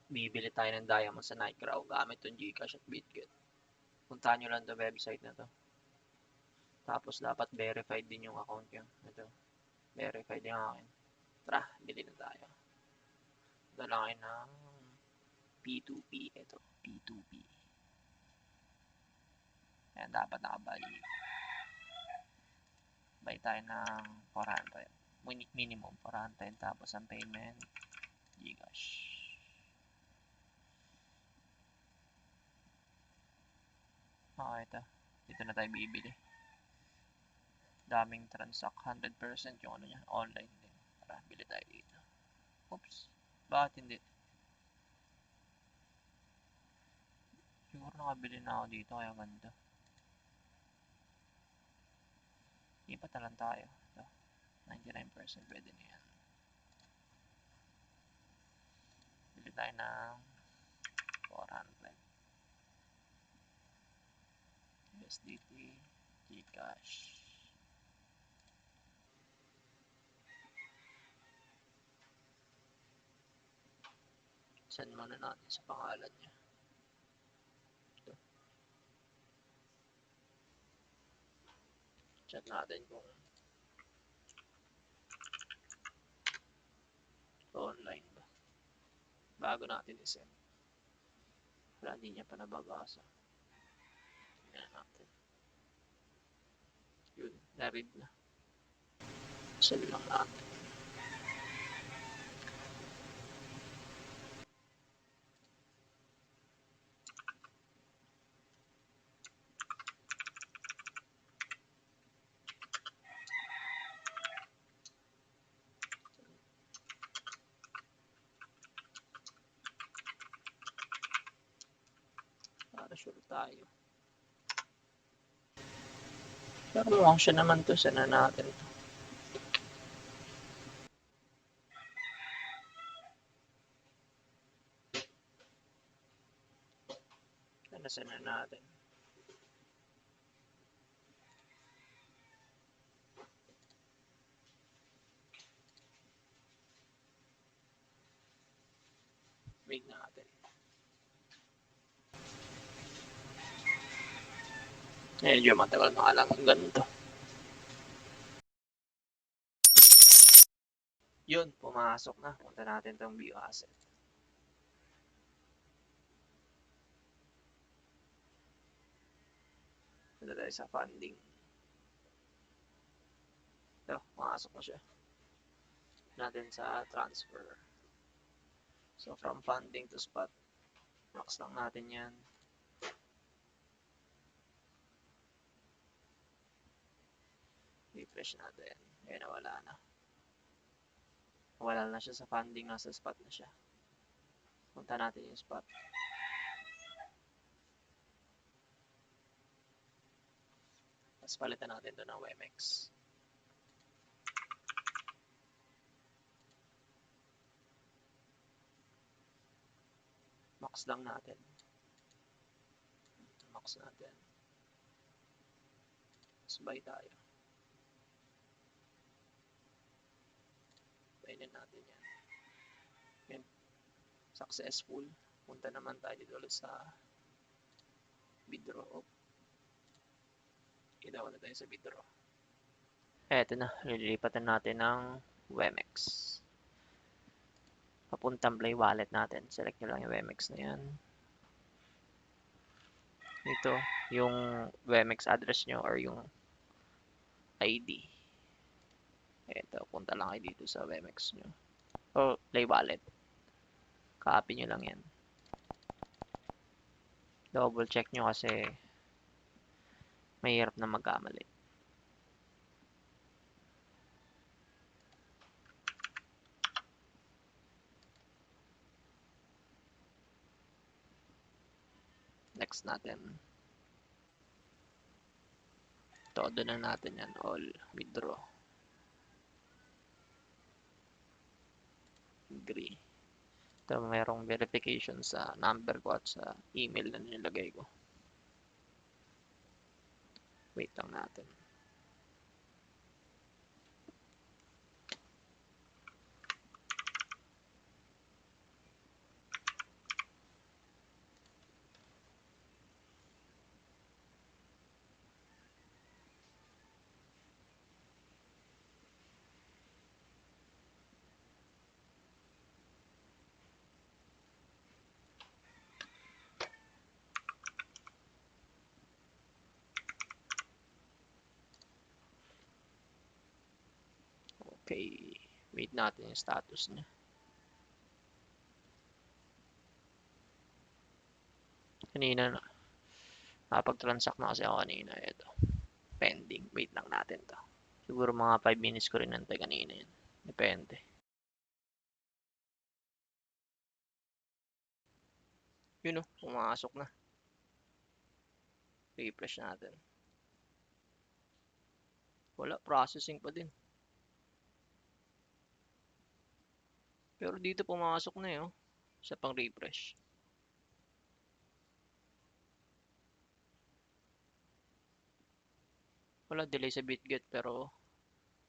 bibili tayo ng diamond sa Nightcrow gamit yung Gcash at Bitget. Puntahan nyo lang the website na to. Tapos dapat verified din yung account nyo. Ito, verified yung akin. Tara, bili na tayo. Dalangin ng P2P. Ito, P2P. Ayan, dapat nakabay. Buy tayo ng 400. Minimum 400. Tapos ang payment, Gcash. Okay, ito. Dito na tayo bibili. Daming transact. 100% yung ano niya. Online din. Tara, bili tayo dito. Oops. Bakit hindi? Siguro nakabili na ako dito. Kaya ganda. Ipat na lang tayo. Ito. 99% pwede na yan. Bili tayo ng 400. USDT. Gcash. Send muna natin sa pangalan niya. Ito. Chat natin kung online ba. Bago natin i-send. Wala, hindi niya pa nababasa. Tingnan natin. Yun, na-read na. Send lang natin. Para sure tayo. Pero mukhang siya naman to. Send na natin to. Send na natin. Wait natin. Medyo matagal na lang ang ganito. Yun, pumasok na. Punta natin itong view asset. Punta tayo sa funding. Ito, pumasok na siya. Natin sa transfer. So, from funding to spot. Max lang natin yan. Refresh natin. Ayan, nawala na. Wala na siya sa funding. Nasa spot na siya. Punta natin yung spot. Tapos palitan natin ito ng WMX. Max lang natin. Max natin. Tapos buy tayo. Buy natin yan. Yan. Successful. Punta naman tayo dito ulit sa withdraw. Kita ko na tayo sa withdraw. Eto na. Lilipatan natin ng WMX. Papuntang Play Wallet natin. Select nyo lang yung WMX na yan. Ito, yung WMX address nyo or yung ID. Ito, punta lang kayo dito sa WMX nyo. O Play Wallet. Copy nyo lang yan. Double check nyo kasi mahirap na magkamali. Next natin. Todo na natin yan. All withdraw. Agree. Ito, mayroong verification sa number ko at sa email na nilagay ko. Wait lang natin. Okay. Wait natin yung status niya. Kanina na. Nakapag-transact na kasi ako kanina. Ito. Pending. Wait lang natin to. Siguro mga 5 minutes ko rin nantay kanina yun. Depende. Yun o. Pumasok na. Refresh natin. Wala. Processing pa din. Pero dito pumasok na eh. Oh. Sa pang refresh. Wala delay sa BitGet pero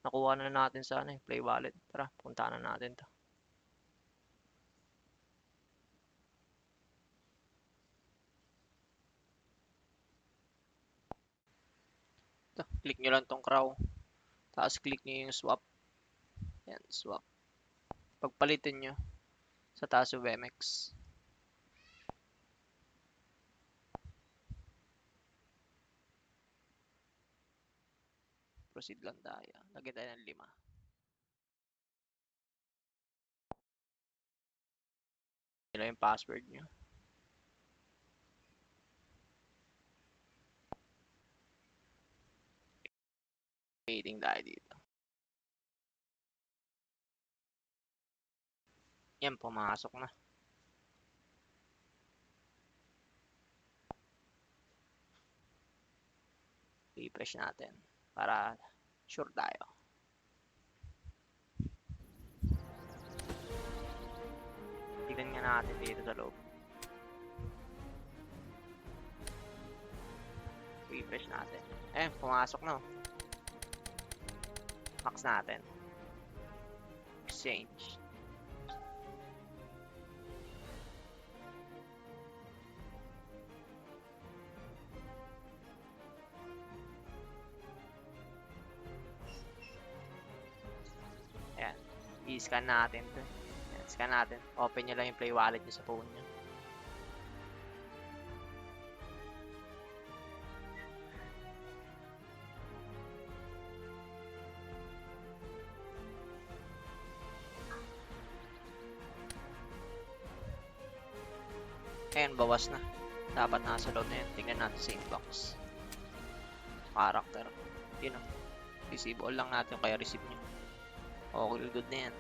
nakuha na natin sa ano, Play Wallet. Tara, puntahan na natin to. Ito, click nyo lang tong crow. Tapos click nyo yung swap. Yan, swap. Pagpalitin nyo sa taas yung WMX. Proceed lang tayo. Lagyan tayo ng 5. Yun lang yung password nyo. Waiting tayo dito. Yan, pumasok na. Refresh natin para sure tayo. Tignan nga natin dito sa loob. Refresh natin. Pumasok na. Max natin. Exchange. Ayan. I-scan natin to. Ayan, scan natin. Open nyo lang yung Play Wallet nyo sa phone nyo. Ayan, bawas na. Dapat nasa loob na yan. Tingnan natin sa inbox. Character. Yun o. Receive all lang natin kaya receive nyo. Okay, good na yan.